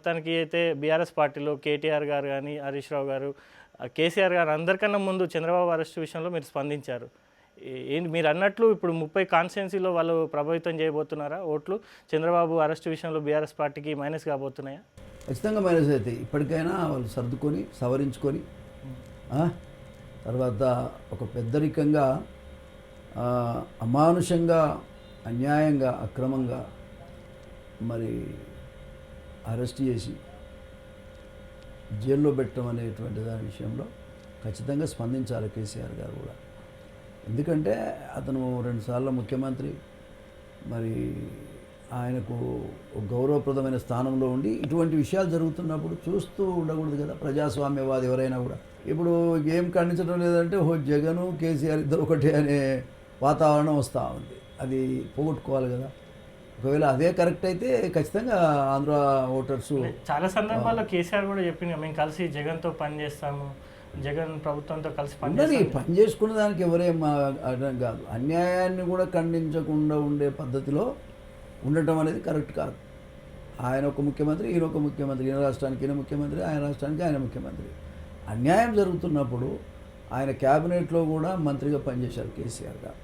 మొత్తానికి అయితే బీఆర్ఎస్ పార్టీలో కేటీఆర్ గారు కానీ హరీష్ రావు గారు కేసీఆర్ గారు అందరికన్నా ముందు చంద్రబాబు అరెస్ట్ విషయంలో మీరు స్పందించారు. ఏంటి మీరు అన్నట్లు ఇప్పుడు 30 కాన్స్టిట్యున్సీలో వాళ్ళు ప్రభావితం చేయబోతున్నారా ఓట్లు? చంద్రబాబు అరెస్ట్ విషయంలో బీఆర్ఎస్ పార్టీకి మైనస్ కాబోతున్నాయా? ఖచ్చితంగా మైనస్ అవుతాయి. ఇప్పటికైనా వాళ్ళు సర్దుకొని సవరించుకొని తర్వాత ఒక పెద్దరికంగా అమానుషంగా అన్యాయంగా అక్రమంగా మరి అరెస్ట్ చేసి జైల్లో పెట్టడం అనేటువంటి దాని విషయంలో ఖచ్చితంగా స్పందించాలి కేసీఆర్ గారు కూడా. ఎందుకంటే అతను 2 సార్లు ముఖ్యమంత్రి, మరి ఆయనకు గౌరవప్రదమైన స్థానంలో ఉండి ఇటువంటి విషయాలు జరుగుతున్నప్పుడు చూస్తూ ఉండకూడదు కదా. ప్రజాస్వామ్యవాది ఎవరైనా కూడా ఇప్పుడు ఏం ఖండించడం లేదంటే జగను కేసీఆర్ ఇద్దరు ఒకటే అనే వాతావరణం వస్తూ ఉంది. అది పోగొట్టుకోవాలి కదా. ఒకవేళ అదే కరెక్ట్ అయితే ఖచ్చితంగా ఆంధ్ర ఓటర్సు చాలా సందర్భాల్లో కేసీఆర్ కూడా చెప్పింది, మేము కలిసి జగన్తో పనిచేస్తాము, జగన్ ప్రభుత్వంతో కలిసి పని చేసుకునే దానికి ఎవరేం అర్థం కాదు. అన్యాయాన్ని కూడా ఖండించకుండా ఉండే పద్ధతిలో ఉండటం అనేది కరెక్ట్ కాదు. ఆయన ఒక ముఖ్యమంత్రి, ఈయన ఒక ముఖ్యమంత్రి, ఈయన రాష్ట్రానికి ఈయన ముఖ్యమంత్రి, ఆయన రాష్ట్రానికి ఆయన ముఖ్యమంత్రి. అన్యాయం జరుగుతున్నప్పుడు ఆయన క్యాబినెట్లో కూడా మంత్రిగా పనిచేశారు కేసీఆర్ గారు.